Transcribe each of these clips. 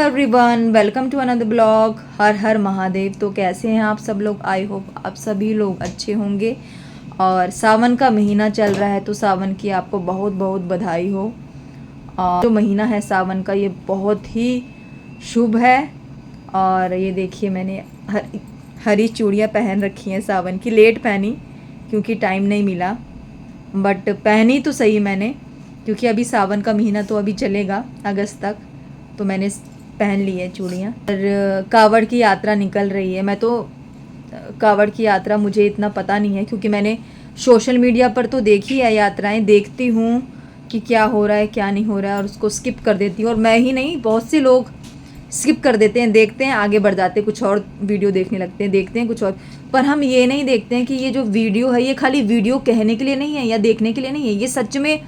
Everyone, welcome to another blog. हर हर महादेव। तो कैसे हैं आप सब लोग? आई होप आप सभी लोग अच्छे होंगे। और सावन का महीना चल रहा है तो सावन की आपको बहुत बहुत बधाई हो। और जो महीना है सावन का ये बहुत ही शुभ है। और ये देखिए मैंने हरी चूड़ियाँ पहन रखी हैं सावन की। लेट पहनी क्योंकि टाइम नहीं मिला, बट पहनी तो सही मैंने, क्योंकि अभी सावन का महीना तो अभी चलेगा अगस्त तक, तो मैंने पहन ली है चूड़ियाँ। और कावड़ की यात्रा निकल रही है। मैं तो कावड़ की यात्रा मुझे इतना पता नहीं है, क्योंकि मैंने सोशल मीडिया पर तो देखी है यात्राएं, देखती हूँ कि क्या हो रहा है क्या नहीं हो रहा है और उसको स्किप कर देती हूँ। और मैं ही नहीं, बहुत से लोग स्किप कर देते हैं, देखते हैं आगे बढ़ जाते हैं, कुछ और वीडियो देखने लगते हैं, देखते हैं कुछ और। पर हम ये नहीं देखते हैं कि ये जो वीडियो है ये खाली वीडियो कहने के लिए नहीं है या देखने के लिए नहीं है। ये सच में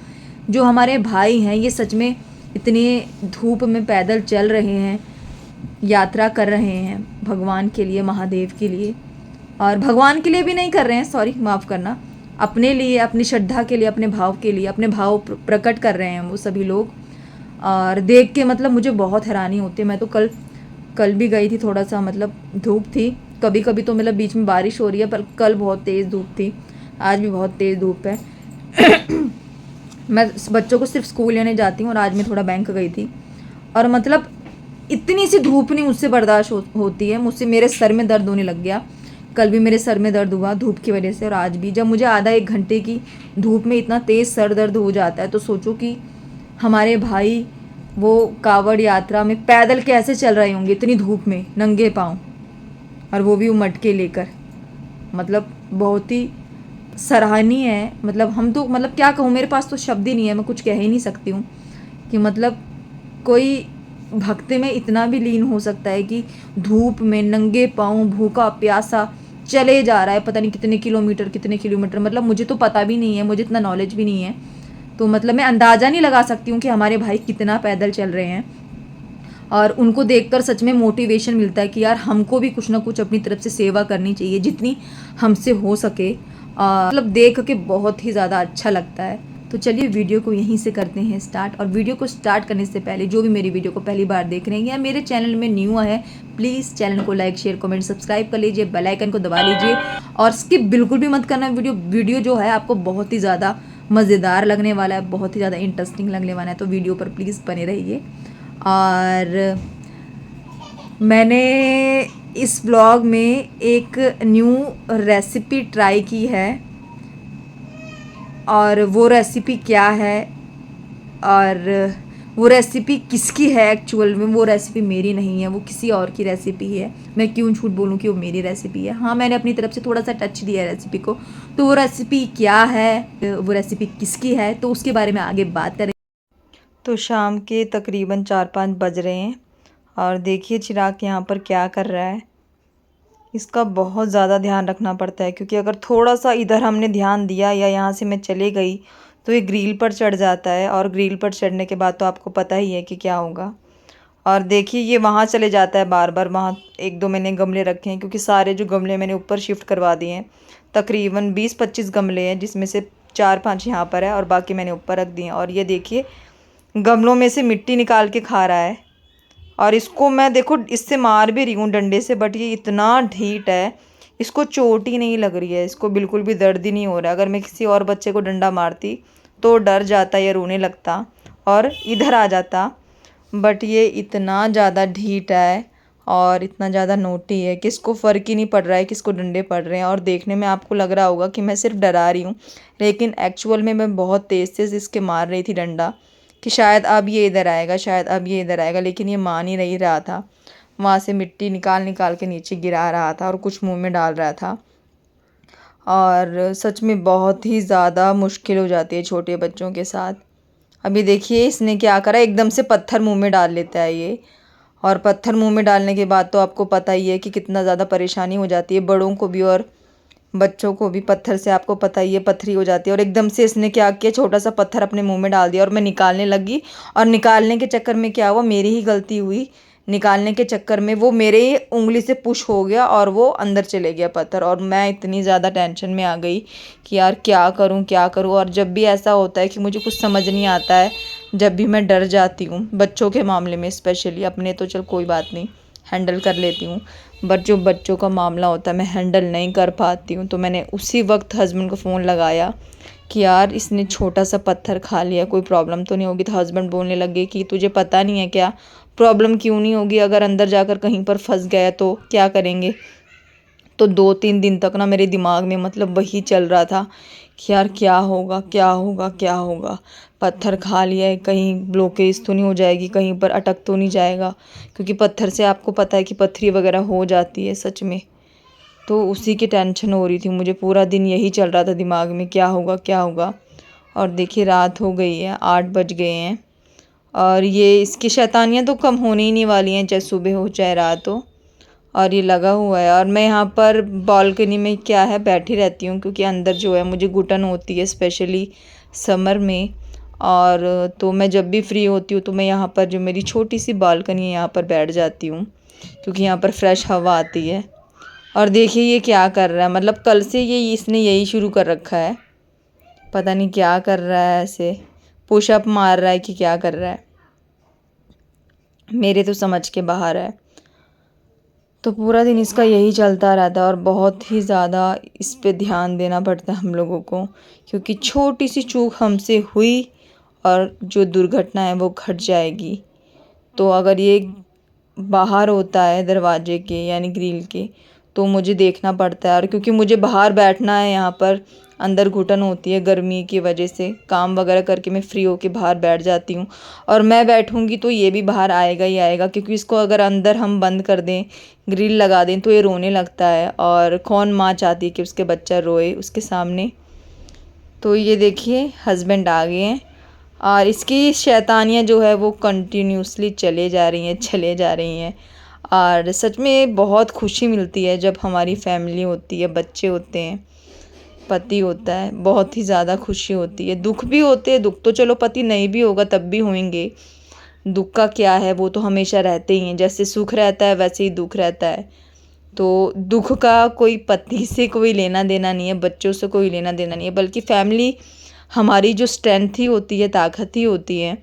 जो हमारे भाई हैं ये सच में इतने धूप में पैदल चल रहे हैं, यात्रा कर रहे हैं भगवान के लिए, महादेव के लिए। और भगवान के लिए भी नहीं कर रहे हैं, सॉरी माफ़ करना, अपने लिए, अपनी श्रद्धा के लिए, अपने भाव के लिए, अपने भाव प्रकट कर रहे हैं वो सभी लोग। और देख के मतलब मुझे बहुत हैरानी होती है। मैं तो कल भी गई थी, थोड़ा सा मतलब धूप थी, कभी कभी तो मतलब बीच में बारिश हो रही है, पर कल बहुत तेज़ धूप थी, आज भी बहुत तेज़ धूप है। मैं बच्चों को सिर्फ स्कूल लेने जाती हूँ और आज मैं थोड़ा बैंक गई थी। और मतलब इतनी सी धूप नहीं मुझसे बर्दाश्त होती है। मुझसे मेरे सर में दर्द होने लग गया। कल भी मेरे सर में दर्द हुआ धूप की वजह से, और आज भी जब मुझे आधा एक घंटे की धूप में इतना तेज़ सर दर्द हो जाता है, तो सोचो कि हमारे भाई वो कावड़ यात्रा में पैदल कैसे चल रहे होंगे इतनी धूप में नंगे पाँव, और वो भी मटके लेकर। मतलब बहुत ही सराहनीय है। मतलब हम तो, मतलब क्या कहूँ, मेरे पास तो शब्द ही नहीं है, मैं कुछ कह ही नहीं सकती हूँ कि मतलब कोई भक्ति में इतना भी लीन हो सकता है कि धूप में नंगे पाँव भूखा प्यासा चले जा रहा है, पता नहीं कितने किलोमीटर। मतलब मुझे तो पता भी नहीं है, मुझे इतना नॉलेज भी नहीं है, तो मतलब मैं अंदाज़ा नहीं लगा सकती हूँ कि हमारे भाई कितना पैदल चल रहे हैं। और उनको देखकर सच में मोटिवेशन मिलता है कि यार हमको भी कुछ ना कुछ अपनी तरफ से सेवा करनी चाहिए जितनी हमसे हो सके। मतलब देख के बहुत ही ज़्यादा अच्छा लगता है। तो चलिए वीडियो को यहीं से करते हैं स्टार्ट। और वीडियो को स्टार्ट करने से पहले जो भी मेरी वीडियो को पहली बार देख रहे हैं या मेरे चैनल में न्यू है, प्लीज़ चैनल को लाइक शेयर कमेंट सब्सक्राइब कर लीजिए, बेल आइकन को दबा लीजिए और स्किप बिल्कुल भी मत करना। वीडियो जो है आपको बहुत ही ज़्यादा मज़ेदार लगने वाला है, बहुत ही ज़्यादा इंटरेस्टिंग लगने वाला है, तो वीडियो पर प्लीज़ बने रहिए। और मैंने इस ब्लॉग में एक न्यू रेसिपी ट्राई की है, और वो रेसिपी क्या है और वो रेसिपी किसकी है एक्चुअल में, वो रेसिपी मेरी नहीं है, वो किसी और की रेसिपी है। मैं क्यों झूठ बोलूँ कि वो मेरी रेसिपी है। हाँ, मैंने अपनी तरफ से थोड़ा सा टच दिया है रेसिपी को। तो वो रेसिपी क्या है, वो रेसिपी किसकी है, तो उसके बारे में आगे बात करें। तो शाम के तकरीबन 4-5 बज रहे हैं और देखिए चिराग यहाँ पर क्या कर रहा है। इसका बहुत ज़्यादा ध्यान रखना पड़ता है, क्योंकि अगर थोड़ा सा इधर हमने ध्यान दिया या यहाँ से मैं चले गई तो ये ग्रिल पर चढ़ जाता है, और ग्रिल पर चढ़ने के बाद तो आपको पता ही है कि क्या होगा। और देखिए ये वहाँ चले जाता है बार बार। वहाँ 1-2 मैंने गमले रखे हैं, क्योंकि सारे जो गमले मैंने ऊपर शिफ्ट करवा दिए हैं। तकरीबन 20-25 गमले हैं, जिसमें से 4-5 यहाँ पर है और बाकी मैंने ऊपर रख दिए हैं। और ये देखिए गमलों में से मिट्टी निकाल के खा रहा है। और इसको मैं देखो इससे मार भी रही हूँ डंडे से, बट ये इतना ढीठ है, इसको चोट ही नहीं लग रही है, इसको बिल्कुल भी दर्द ही नहीं हो रहा है। अगर मैं किसी और बच्चे को डंडा मारती तो डर जाता या रोने लगता और इधर आ जाता, बट ये इतना ज़्यादा ढीठ है और इतना ज़्यादा नोटी है कि इसको फ़र्क ही नहीं पड़ रहा है कि इसको डंडे पड़ रहे हैं। और देखने में आपको लग रहा होगा कि मैं सिर्फ डरा रही हूँ, लेकिन एक्चुअल में मैं बहुत तेज़ तेज़ इसके मार रही थी डंडा, कि शायद अब ये इधर आएगा, शायद अब ये इधर आएगा, लेकिन ये मान ही नहीं रहा था। वहाँ से मिट्टी निकाल निकाल के नीचे गिरा रहा था और कुछ मुंह में डाल रहा था। और सच में बहुत ही ज़्यादा मुश्किल हो जाती है छोटे बच्चों के साथ। अभी देखिए इसने क्या करा, एकदम से पत्थर मुंह में डाल लेता है ये। और पत्थर मुंह में डालने के बाद तो आपको पता ही है कि कितना ज़्यादा परेशानी हो जाती है बड़ों को भी और बच्चों को भी। पत्थर से आपको पता ही है पत्थरी हो जाती है। और एकदम से इसने क्या किया, छोटा सा पत्थर अपने मुंह में डाल दिया और मैं निकालने लगी। और निकालने के चक्कर में क्या हुआ, मेरी ही गलती हुई, निकालने के चक्कर में वो मेरे उंगली से पुश हो गया और वो अंदर चले गया पत्थर। और मैं इतनी ज़्यादा टेंशन में आ गई कि यार क्या करूं क्या करूं। और जब भी ऐसा होता है कि मुझे कुछ समझ नहीं आता है, जब भी मैं डर जाती हूँ बच्चों के मामले में स्पेशली, अपने तो चल कोई बात नहीं हैंडल कर लेती हूँ, बट जो बच्चों का मामला होता है मैं हैंडल नहीं कर पाती हूँ। तो मैंने उसी वक्त हस्बैंड को फ़ोन लगाया कि यार इसने छोटा सा पत्थर खा लिया, कोई प्रॉब्लम तो नहीं होगी। तो हस्बैंड बोलने लगे कि तुझे पता नहीं है क्या, प्रॉब्लम क्यों नहीं होगी, अगर अंदर जाकर कहीं पर फंस गया तो क्या करेंगे। तो 2-3 दिन तक ना मेरे दिमाग में मतलब वही चल रहा था कि यार क्या होगा क्या होगा क्या होगा, पत्थर खा लिया है, कहीं ब्लॉकेज तो नहीं हो जाएगी, कहीं पर अटक तो नहीं जाएगा, क्योंकि पत्थर से आपको पता है कि पथरी वगैरह हो जाती है सच में। तो उसी की टेंशन हो रही थी मुझे, पूरा दिन यही चल रहा था दिमाग में, क्या होगा क्या होगा। और देखिए रात हो गई है, 8 बज गए हैं और ये इसकी शैतानियाँ तो कम होने ही नहीं वाली हैं, चाहे सुबह हो चाहे रात हो। और ये लगा हुआ है और मैं यहाँ पर बालकनी में क्या है बैठी रहती हूँ, क्योंकि अंदर जो है मुझे घुटन होती है स्पेशली समर में। और तो मैं जब भी फ्री होती हूँ तो मैं यहाँ पर जो मेरी छोटी सी बालकनी है यहाँ पर बैठ जाती हूँ, क्योंकि यहाँ पर फ्रेश हवा आती है। और देखिए ये क्या कर रहा है, मतलब कल से ये इसने यही शुरू कर रखा है, पता नहीं क्या कर रहा है, ऐसे पुशअप मार रहा है कि क्या कर रहा है, मेरे तो समझ के बाहर है। तो पूरा दिन इसका यही चलता रहता है और बहुत ही ज़्यादा इस पे ध्यान देना पड़ता है हम लोगों को, क्योंकि छोटी सी चूक हमसे हुई और जो दुर्घटना है वो घट जाएगी। तो अगर ये बाहर होता है दरवाजे के यानी ग्रिल के, तो मुझे देखना पड़ता है। और क्योंकि मुझे बाहर बैठना है, यहाँ पर अंदर घुटन होती है गर्मी की वजह से, काम वगैरह करके मैं फ्री होके बाहर बैठ जाती हूँ। और मैं बैठूँगी तो ये भी बाहर आएगा ही आएगा, क्योंकि इसको अगर अंदर हम बंद कर दें, ग्रिल लगा दें, तो ये रोने लगता है। और कौन माँ चाहती है कि उसके बच्चा रोए उसके सामने। तो ये देखिए हस्बैंड आ गए हैं और इसकी शैतानियाँ जो है वो कंटिन्यूसली चले जा रही हैं। और सच में बहुत खुशी मिलती है जब हमारी फैमिली होती है, बच्चे होते हैं, पति होता है, बहुत ही ज़्यादा खुशी होती है। दुख भी होते हैं, दुख तो चलो पति नहीं भी होगा तब भी होंगे, दुख का क्या है, वो तो हमेशा रहते ही हैं। जैसे सुख रहता है वैसे ही दुख रहता है। तो दुख का कोई पति से कोई लेना देना नहीं है, बच्चों से कोई लेना देना नहीं है, बल्कि फैमिली हमारी जो स्ट्रेंथ ही होती है, ताकत ही होती है।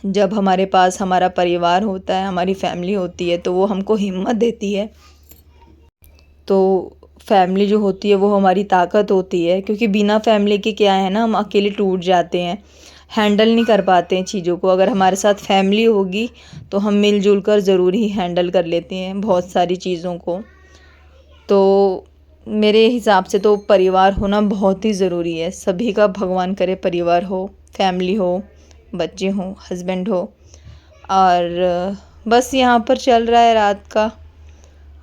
जब हमारे पास हमारा परिवार होता है, हमारी फैमिली होती है, तो वो हमको हिम्मत देती है। तो फैमिली जो होती है वो हमारी ताकत होती है, क्योंकि बिना फैमिली के क्या है ना, हम अकेले टूट जाते हैं, हैंडल नहीं कर पाते हैं चीज़ों को। अगर हमारे साथ फैमिली होगी तो हम मिलजुल कर ज़रूर ही हैंडल कर लेते हैं बहुत सारी चीज़ों को। तो मेरे हिसाब से तो परिवार होना बहुत ही ज़रूरी है। सभी का भगवान करे परिवार हो, फैमिली हो, बच्चे हों, हस्बैंड हो। और बस यहाँ पर चल रहा है रात का।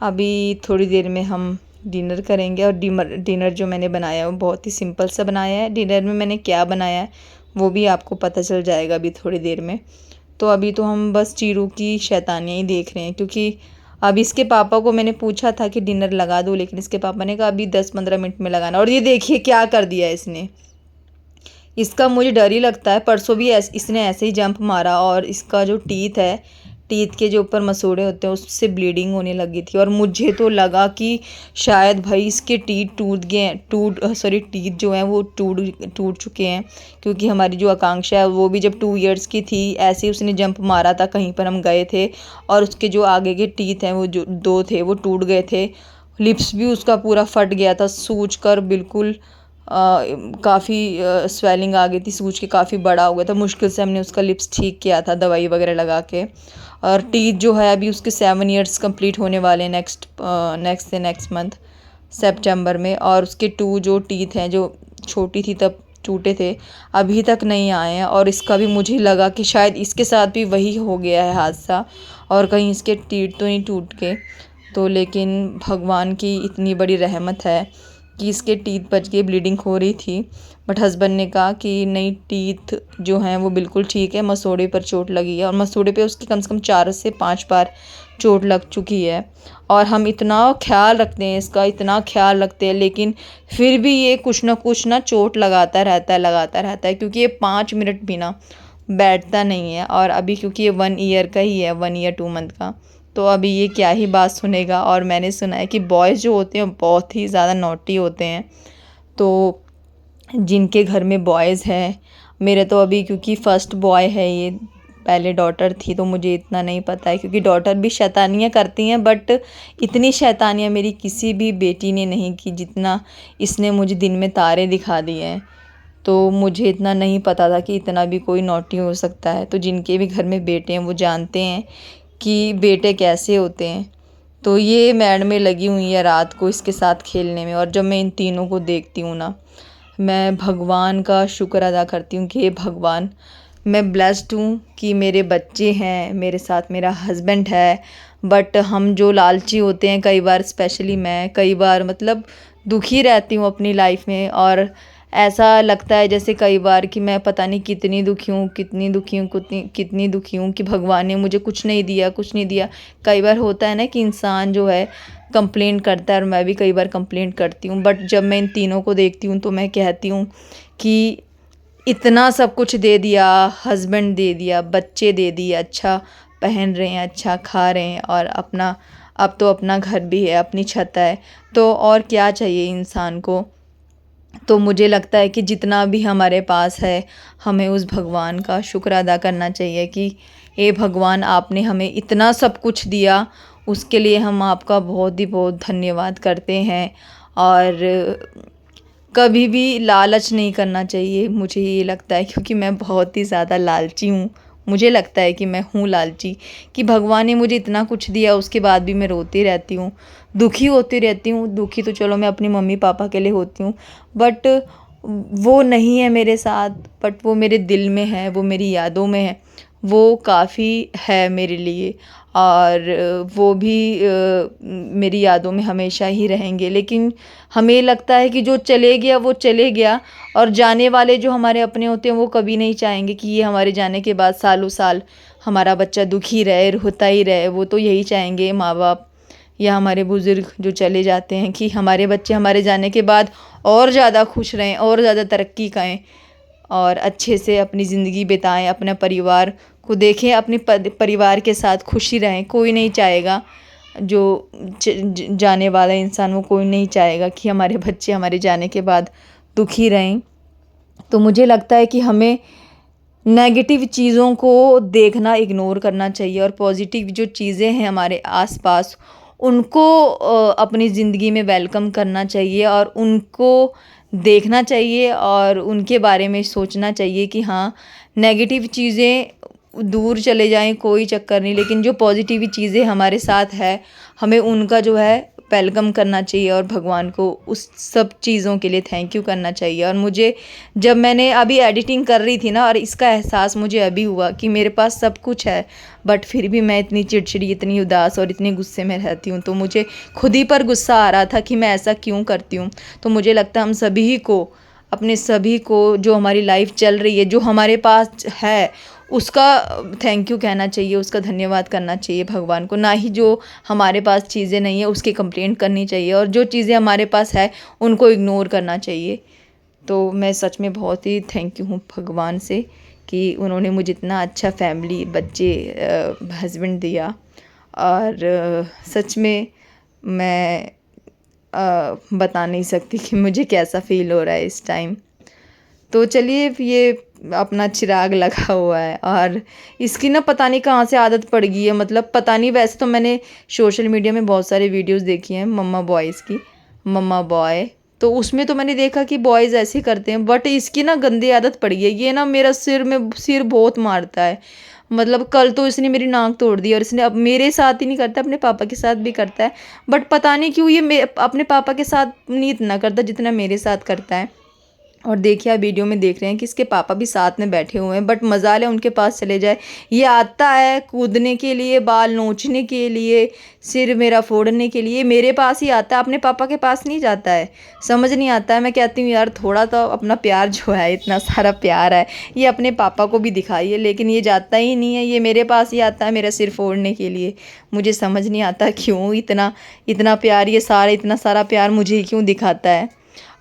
अभी थोड़ी देर में हम डिनर करेंगे और डिनर जो मैंने बनाया है वो बहुत ही सिंपल सा बनाया है। डिनर में मैंने क्या बनाया है वो भी आपको पता चल जाएगा अभी थोड़ी देर में। तो अभी तो हम बस चीरू की शैतानियाँ ही देख रहे हैं, क्योंकि अब इसके पापा को मैंने पूछा था कि डिनर लगा दो, लेकिन इसके पापा ने कहा अभी 10-15 मिनट में लगाना। और ये देखिए क्या कर दिया इसने, इसका मुझे डर ही लगता है। परसों भी इसने ऐसे ही जंप मारा और इसका जो टीथ है, टीथ के जो ऊपर मसूड़े होते हैं उससे ब्लीडिंग होने लगी थी। और मुझे तो लगा कि शायद भाई इसके टीथ टूट गए, टीथ जो हैं वो टूट चुके हैं, क्योंकि हमारी जो आकांक्षा है वो भी जब 2 इयर्स की थी ऐसे ही उसने जंप मारा था, कहीं पर हम गए थे और उसके जो आगे के टीथ हैं वो जो 2 थे वो टूट गए थे। लिप्स भी उसका पूरा फट गया था, सूज कर बिल्कुल काफ़ी स्वेलिंग आ गई थी, सूज के काफ़ी बड़ा हो गया था। मुश्किल से हमने उसका लिप्स ठीक किया था दवाई वगैरह लगा के। और टीथ जो है अभी उसके 7 इयर्स कंप्लीट होने वाले हैं नेक्स्ट मंथ सितंबर में। और उसके 2 जो टीथ हैं जो छोटी थी तब टूटे थे, अभी तक नहीं आए हैं। और इसका भी मुझे लगा कि शायद इसके साथ भी वही हो गया है हादसा और कहीं इसके टीथ तो नहीं टूट के। तो लेकिन भगवान की इतनी बड़ी रहमत है कि इसके टीथ बच गए, ब्लीडिंग हो रही थी बट हस्बैंड ने कहा कि नहीं, टीथ जो हैं वो बिल्कुल ठीक है, मसूड़े पर चोट लगी है और मसूड़े पे उसकी कम से कम 4 से 5 बार चोट लग चुकी है। और हम इतना ख्याल रखते हैं इसका, इतना ख्याल रखते हैं, लेकिन फिर भी ये कुछ ना चोट लगाता रहता है, क्योंकि ये 5 मिनट भी ना बैठता नहीं है। और अभी क्योंकि ये 1 ईयर का ही है, 1 ईयर 2 मंथ का, तो अभी ये क्या ही बात सुनेगा। और मैंने सुना है कि बॉयज़ जो होते हैं बहुत ही ज़्यादा नॉटी होते हैं। तो जिनके घर में बॉयज़ हैं, मेरे तो अभी क्योंकि फर्स्ट बॉय है ये, पहले डॉटर थी तो मुझे इतना नहीं पता है, क्योंकि डॉटर भी शैतानियाँ करती हैं बट इतनी शैतानियाँ मेरी किसी भी बेटी ने नहीं की जितना इसने मुझे दिन में तारे दिखा दिए हैं। तो मुझे इतना नहीं पता था कि इतना भी कोई नॉटी हो सकता है। तो जिनके भी घर में बेटे हैं वो जानते हैं कि बेटे कैसे होते हैं। तो ये मैड में लगी हुई है रात को इसके साथ खेलने में। और जब मैं इन तीनों को देखती हूँ ना, मैं भगवान का शुक्र अदा करती हूँ कि हे भगवान, मैं ब्लेस्ड हूँ कि मेरे बच्चे हैं, मेरे साथ मेरा हस्बैंड है। बट हम जो लालची होते हैं कई बार, स्पेशली मैं कई बार मतलब दुखी रहती हूँ अपनी लाइफ में। और ऐसा लगता है जैसे कई बार कि मैं पता नहीं कितनी दुखी हूँ, कितनी दुखी हूँ, कितनी दुखी हूँ कि भगवान ने मुझे कुछ नहीं दिया, कुछ नहीं दिया। कई बार होता है ना कि इंसान जो है कंप्लेन करता है, और मैं भी कई बार कंप्लेन करती हूँ। बट जब मैं इन तीनों को देखती हूँ तो मैं कहती हूँ कि इतना सब कुछ दे दिया, हस्बैंड दे दिया, बच्चे दे दिए, अच्छा पहन रहे हैं, अच्छा खा रहे हैं, और अपना अब तो अपना घर भी है, अपनी छत है, तो और क्या चाहिए इंसान को। तो मुझे लगता है कि जितना भी हमारे पास है हमें उस भगवान का शुक्र अदा करना चाहिए कि हे भगवान, आपने हमें इतना सब कुछ दिया, उसके लिए हम आपका बहुत ही बहुत धन्यवाद करते हैं। और कभी भी लालच नहीं करना चाहिए, मुझे ये लगता है, क्योंकि मैं बहुत ही ज़्यादा लालची हूँ। मुझे लगता है कि मैं हूँ लालची, कि भगवान ने मुझे इतना कुछ दिया उसके बाद भी मैं रोती रहती हूँ, दुखी होती रहती हूँ। दुखी तो चलो मैं अपनी मम्मी पापा के लिए होती हूँ, बट वो नहीं है मेरे साथ, बट वो मेरे दिल में है, वो मेरी यादों में है, वो काफ़ी है मेरे लिए। और वो भी मेरी यादों में हमेशा ही रहेंगे। लेकिन हमें लगता है कि जो चले गया वो चले गया, और जाने वाले जो हमारे अपने होते हैं वो कभी नहीं चाहेंगे कि ये हमारे जाने के बाद सालों साल हमारा बच्चा दुखी रहे, रोता ही रहे। वो तो यही चाहेंगे, माँ बाप या हमारे बुज़ुर्ग जो चले जाते हैं, कि हमारे बच्चे हमारे जाने के बाद और ज़्यादा खुश रहें, और ज़्यादा तरक्की करें, और अच्छे से अपनी ज़िंदगी बिताएं, अपने परिवार को देखें, अपने परिवार के साथ खुशी रहें। कोई नहीं चाहेगा, जो जाने वाला इंसान, वो कोई नहीं चाहेगा कि हमारे बच्चे हमारे जाने के बाद दुखी रहें। तो मुझे लगता है कि हमें नेगेटिव चीज़ों को देखना इग्नोर करना चाहिए, और पॉजिटिव जो चीज़ें हैं हमारे आसपास उनको अपनी ज़िंदगी में वेलकम करना चाहिए, और उनको देखना चाहिए, और उनके बारे में सोचना चाहिए कि हाँ, नेगेटिव चीज़ें दूर चले जाएं, कोई चक्कर नहीं, लेकिन जो पॉजिटिव चीज़ें हमारे साथ है हमें उनका जो है वेलकम करना चाहिए, और भगवान को उस सब चीज़ों के लिए थैंक यू करना चाहिए। और मुझे जब मैंने अभी एडिटिंग कर रही थी ना, और इसका एहसास मुझे अभी हुआ कि मेरे पास सब कुछ है, बट फिर भी मैं इतनी चिड़चिड़ी, इतनी उदास और इतने गुस्से में रहती हूँ। तो मुझे खुद ही पर गुस्सा आ रहा था कि मैं ऐसा क्यों करती हूँ। तो मुझे लगता है हम सभी को, अपने सभी को, जो हमारी लाइफ चल रही है, जो हमारे पास है, उसका थैंक यू कहना चाहिए, उसका धन्यवाद करना चाहिए भगवान को। ना ही जो हमारे पास चीज़ें नहीं है उसकी कंप्लेंट करनी चाहिए, और जो चीज़ें हमारे पास है उनको इग्नोर करना चाहिए। तो मैं सच में बहुत ही थैंक यू हूँ भगवान से कि उन्होंने मुझे इतना अच्छा फैमिली, बच्चे, हस्बैंड दिया। और सच में मैं बता नहीं सकती कि मुझे कैसा फ़ील हो रहा है इस टाइम। तो चलिए, ये अपना चिराग लगा हुआ है, और इसकी ना पता नहीं कहाँ से आदत पड़ गई है। मतलब पता नहीं, वैसे तो मैंने सोशल मीडिया में बहुत सारे वीडियोस देखी हैं मम्मा बॉयज़ की, मम्मा बॉय, तो उसमें तो मैंने देखा कि बॉयज़ ऐसे करते हैं, बट इसकी ना गंदी आदत पड़ गई है। ये ना मेरा सिर बहुत मारता है। मतलब कल तो इसने मेरी नाक तोड़ दी, और इसने अब मेरे साथ ही नहीं करता, अपने पापा के साथ भी करता है। बट पता नहीं क्यों ये अपने पापा के साथ नहीं इतना करता जितना मेरे साथ करता है। और देखिए, आप वीडियो में देख रहे हैं कि इसके पापा भी साथ में बैठे हुए हैं, बट मजाल है उनके पास चले जाए। ये आता है कूदने के लिए, बाल नोचने के लिए, सिर मेरा फोड़ने के लिए, मेरे पास ही आता है, अपने पापा के पास नहीं जाता है। समझ नहीं आता है। मैं कहती हूँ यार, थोड़ा तो अपना प्यार जो है, इतना सारा प्यार है, ये अपने पापा को भी दिखाइए, लेकिन ये जाता ही नहीं है। ये मेरे पास ही आता है मेरा सिर फोड़ने के लिए। मुझे समझ नहीं आता क्यों इतना इतना प्यार, ये सारा इतना सारा प्यार मुझे क्यों दिखाता है।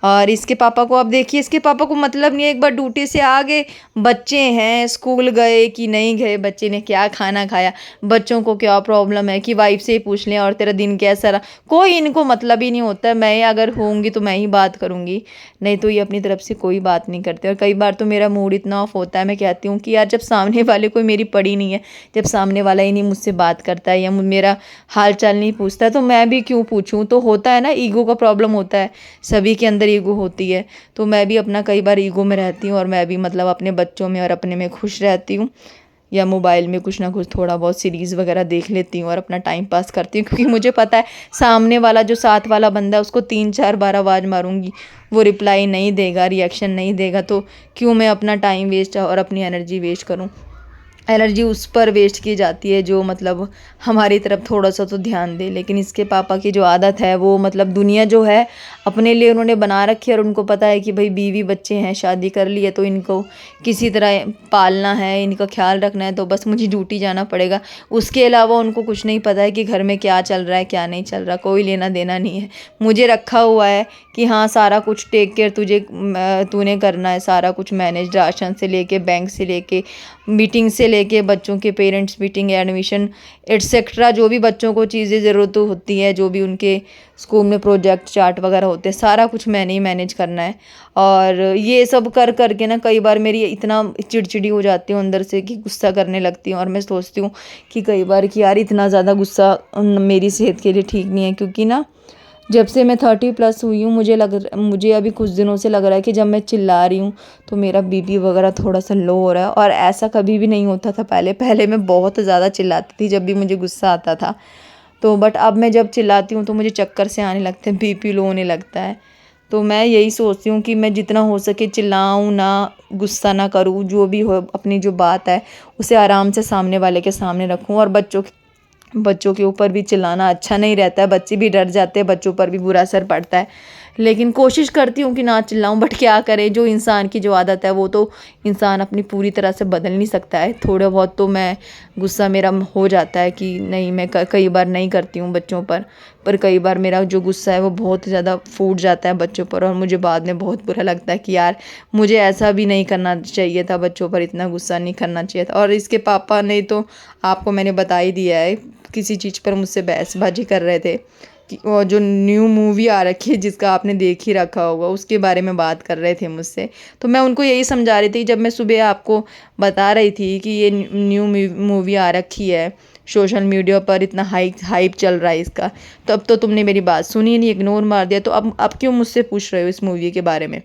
और इसके पापा को, अब देखिए इसके पापा को मतलब नहीं है, एक बार ड्यूटी से आ गए, बच्चे हैं, स्कूल गए कि नहीं गए, बच्चे ने क्या खाना खाया, बच्चों को क्या प्रॉब्लम है कि वाइफ से ही पूछ लें और तेरा दिन कैसा रहा, कोई इनको मतलब ही नहीं होता है। मैं अगर होंगी तो मैं ही बात करूँगी, नहीं तो ये अपनी तरफ से कोई बात नहीं करते। और कई बार तो मेरा मूड इतना ऑफ होता है, मैं कहती हूँ कि यार जब सामने वाले को मेरी पड़ी नहीं है, जब सामने वाला ही नहीं मुझसे बात करता है या मेरा हाल चाल नहीं पूछता है, तो मैं भी क्यों पूछूं। तो होता है ना, ईगो का प्रॉब्लम होता है, सभी के अंदर ईगो होती है। तो मैं भी अपना कई बार ईगो में रहती हूँ और मैं भी मतलब अपने बच्चों में और अपने में खुश रहती हूँ, या मोबाइल में कुछ ना कुछ थोड़ा बहुत सीरीज़ वगैरह देख लेती हूँ और अपना टाइम पास करती हूँ। क्योंकि मुझे पता है सामने वाला जो साथ वाला बंदा है उसको 3-4 बार आवाज़ मारूंगी, वो रिप्लाई नहीं देगा, रिएक्शन नहीं देगा, तो क्यों मैं अपना टाइम वेस्ट और अपनी एनर्जी वेस्ट करूँ। एनर्जी उस पर वेस्ट की जाती है जो मतलब हमारी तरफ थोड़ा सा तो ध्यान दे। लेकिन इसके पापा की जो आदत है वो मतलब दुनिया जो है अपने लिए उन्होंने बना रखी है, और उनको पता है कि भाई बीवी बच्चे हैं, शादी कर ली है, तो इनको किसी तरह पालना है, इनका ख्याल रखना है, तो बस मुझे ड्यूटी जाना पड़ेगा। उसके अलावा उनको कुछ नहीं पता है कि घर में क्या चल रहा है क्या नहीं चल रहा, कोई लेना देना नहीं है। मुझे रखा हुआ है कि हाँ सारा कुछ टेक केयर तूने करना है, सारा कुछ मैनेज, राशन से लेके बैंक से लेके मीटिंग से लेके बच्चों के पेरेंट्स मीटिंग, एडमिशन एट्सेट्रा, जो भी बच्चों को चीज़ें ज़रूरत होती है, जो भी उनके स्कूल में प्रोजेक्ट चार्ट वगैरह होते हैं, सारा कुछ मैंने ही मैनेज करना है। और ये सब कर करके ना कई बार मेरी इतना चिड़चिड़ी हो जाती हूँ अंदर से कि गुस्सा करने लगती हूँ, और मैं सोचती हूँ कि कई बार कि यार इतना ज़्यादा गुस्सा मेरी सेहत के लिए ठीक नहीं है। क्योंकि ना जब से मैं 30+ हुई हूँ मुझे अभी कुछ दिनों से लग रहा है कि जब मैं चिल्ला रही हूँ तो मेरा बीपी वगैरह थोड़ा सा लो हो रहा है। और ऐसा कभी भी नहीं होता था पहले, पहले मैं बहुत ज़्यादा चिल्लाती थी जब भी मुझे गुस्सा आता था। तो बट अब मैं जब चिल्लाती हूँ तो मुझे चक्कर से आने लगते हैं, बीपी लो होने लगता है। तो मैं यही सोचती हूँ कि मैं जितना हो सके चिल्लाऊँ ना, गुस्सा ना करूँ, जो भी हो अपनी जो बात है उसे आराम से सामने वाले के सामने रखूँ। और बच्चों के ऊपर भी चिल्लाना अच्छा नहीं रहता है, बच्चे भी डर जाते हैं, बच्चों पर भी बुरा असर पड़ता है। लेकिन कोशिश करती हूँ कि ना चिल्लाऊँ, बट क्या करें, जो इंसान की जो आदत है वो तो इंसान अपनी पूरी तरह से बदल नहीं सकता है। थोड़ा बहुत तो मैं गुस्सा मेरा हो जाता है कि नहीं, मैं कई बार नहीं करती हूँ बच्चों पर कई बार मेरा जो गुस्सा है वो बहुत ज़्यादा फूट जाता है बच्चों पर, और मुझे बाद में बहुत बुरा लगता है कि यार मुझे ऐसा भी नहीं करना चाहिए था, बच्चों पर इतना गुस्सा नहीं करना चाहिए था। और इसके पापा ने तो आपको मैंने बता ही दिया है, किसी चीज़ पर मुझसे बहसबाजी कर रहे थे कि वो जो न्यू मूवी आ रखी है जिसका आपने देख ही रखा होगा, उसके बारे में बात कर रहे थे मुझसे। तो मैं उनको यही समझा रही थी, जब मैं सुबह आपको बता रही थी कि ये न्यू मूवी आ रखी है सोशल मीडिया पर, इतना हाइप चल रहा है इसका, तो अब तो तुमने मेरी बात सुनी नहीं, इग्नोर मार दिया, तो अब क्यों मुझसे पूछ रहे हो इस मूवी के बारे में।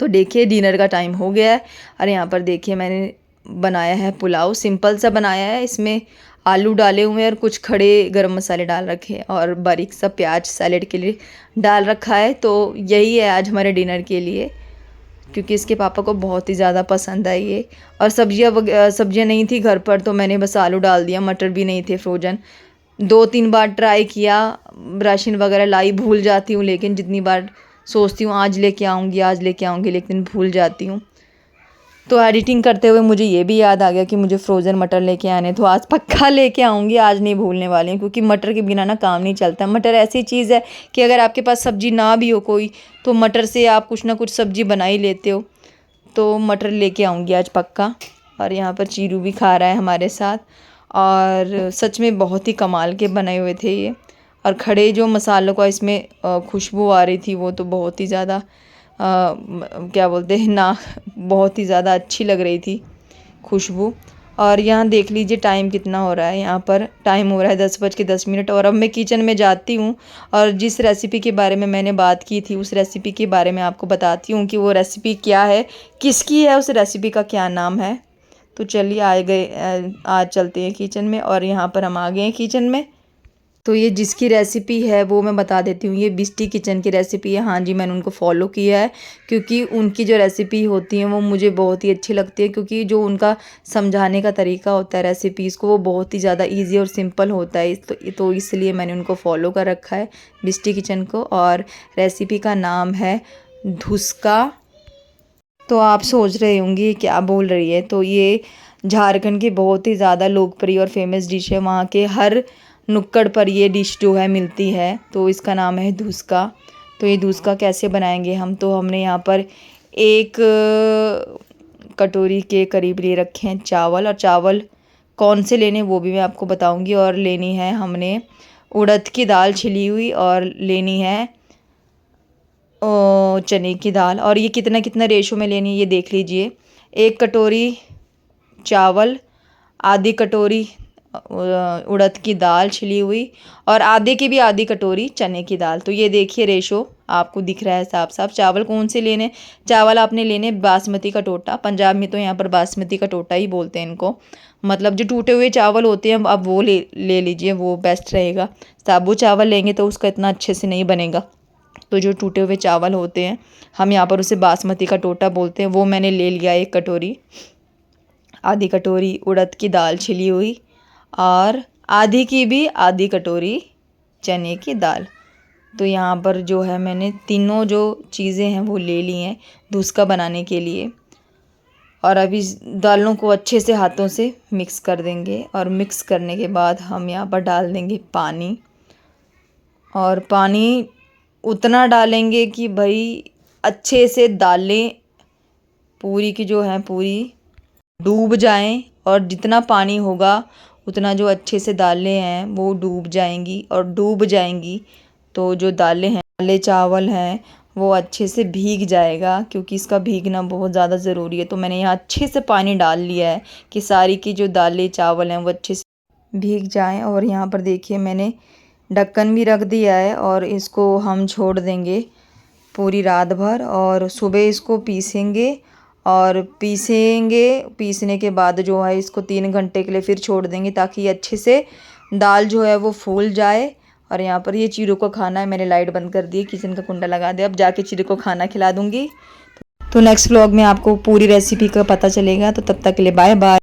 तो देखिए डिनर का टाइम हो गया है, और यहाँ पर देखिए मैंने बनाया है पुलाव, सिंपल सा बनाया है, इसमें आलू डाले हुए हैं और कुछ खड़े गरम मसाले डाल रखे हैं, और बारीक सा प्याज सैलेड के लिए डाल रखा है। तो यही है आज हमारे डिनर के लिए, क्योंकि इसके पापा को बहुत ही ज़्यादा पसंद है ये। और सब्जियां नहीं थी घर पर, तो मैंने बस आलू डाल दिया, मटर भी नहीं थे फ्रोजन। 2-3 बार ट्राई किया, राशन वगैरह लाई, भूल जाती हूँ, लेकिन जितनी बार सोचती हूँ आज लेके आऊँगी, लेकिन भूल जाती हूँ। तो एडिटिंग करते हुए मुझे ये भी याद आ गया कि मुझे फ्रोज़न मटर लेके आने, तो आज पक्का लेके आऊँगी, आज नहीं भूलने वाली हूँ। क्योंकि मटर के बिना ना काम नहीं चलता। मटर ऐसी चीज़ है कि अगर आपके पास सब्ज़ी ना भी हो कोई, तो मटर से आप कुछ ना कुछ सब्ज़ी बना ही लेते हो। तो मटर लेके आऊँगी आज पक्का। और यहाँ पर चीरू भी खा रहा है हमारे साथ, और सच में बहुत ही कमाल के बने हुए थे ये। और खड़े जो मसालों का इसमें खुशबू आ रही थी वो तो बहुत ही ज़्यादा क्या बोलते हैं ना, बहुत ही ज़्यादा अच्छी लग रही थी खुशबू। और यहाँ देख लीजिए टाइम कितना हो रहा है, यहाँ पर टाइम हो रहा है 10:10। और अब मैं किचन में जाती हूँ, और जिस रेसिपी के बारे में मैंने बात की थी उस रेसिपी के बारे में आपको बताती हूँ कि वो रेसिपी क्या है, किसकी है, उस रेसिपी का क्या नाम है। तो चलिए आज चलते हैं किचन में, और यहाँ पर हम आ गए हैं किचन में। तो ये जिसकी रेसिपी है वो मैं बता देती हूँ, ये बिस्टी किचन की रेसिपी है। हाँ जी, मैंने उनको फॉलो किया है, क्योंकि उनकी जो रेसिपी होती है वो मुझे बहुत ही अच्छी लगती है। क्योंकि जो उनका समझाने का तरीका होता है रेसिपीज़ को, वो बहुत ही ज़्यादा इजी और सिंपल होता है। तो इसलिए मैंने उनको फॉलो कर रखा है, बिस्टी किचन को। और रेसिपी का नाम है धुसका। तो आप सोच रहे होंगे क्या बोल रही है, तो ये झारखंड की बहुत ही ज़्यादा लोकप्रिय और फेमस डिश है। वहाँ के हर नुक्कड़ पर ये डिश जो है मिलती है, तो इसका नाम है धुसका। तो ये दूसरा कैसे बनाएंगे हम, तो हमने यहाँ पर 1 कटोरी के करीब ले रखे हैं चावल, और चावल कौन से लेने वो भी मैं आपको बताऊंगी। और लेनी है हमने उड़द की दाल छिली हुई, और लेनी है चने की दाल। और ये कितना कितना रेशो में लेनी है ये देख लीजिए। 1 कटोरी चावल, आधी कटोरी उड़द की दाल छिली हुई, और आधे की भी आधी कटोरी चने की दाल। तो ये देखिए रेशो आपको दिख रहा है साफ साफ। चावल कौन से लेने, चावल आपने लेने बासमती का टोटा, पंजाब में तो यहाँ पर बासमती का टोटा ही बोलते हैं इनको, मतलब जो टूटे हुए चावल होते हैं अब वो ले लीजिए, वो बेस्ट रहेगा। साबुत चावल लेंगे तो उसका इतना अच्छे से नहीं बनेगा, तो जो टूटे हुए चावल होते हैं हम यहाँ पर उसे बासमती का टोटा बोलते हैं, वो मैंने ले लिया 1 कटोरी। आधी कटोरी उड़द की दाल छिली हुई, और आधी की भी आधी कटोरी चने की दाल। तो यहाँ पर जो है मैंने तीनों जो चीज़ें हैं वो ले ली हैं धुसका बनाने के लिए। और अभी दालों को अच्छे से हाथों से मिक्स कर देंगे, और मिक्स करने के बाद हम यहाँ पर डाल देंगे पानी। और पानी उतना डालेंगे कि भाई अच्छे से दालें पूरी की जो है पूरी डूब जाएं, और जितना पानी होगा उतना जो अच्छे से दालें हैं वो डूब जाएंगी, और डूब जाएंगी तो जो दालें हैं, दालें चावल हैं, वो अच्छे से भीग जाएगा, क्योंकि इसका भीगना बहुत ज़्यादा ज़रूरी है। तो मैंने यहाँ अच्छे से पानी डाल लिया है कि सारी की जो दालें चावल हैं वो अच्छे से भीग जाएं। और यहाँ पर देखिए मैंने ढक्कन भी रख दिया है, और इसको हम छोड़ देंगे पूरी रात भर, और सुबह इसको पीसेंगे। और पीसने के बाद जो है इसको 3 घंटे के लिए फिर छोड़ देंगे, ताकि ये अच्छे से दाल जो है वो फूल जाए। और यहाँ पर ये चीरों को खाना है, मैंने लाइट बंद कर दी, किचन का कुंडा लगा दिया, अब जाके चीरों को खाना खिला दूँगी। तो नेक्स्ट व्लॉग में आपको पूरी रेसिपी का पता चलेगा, तो तब तक के लिए बाय बाय।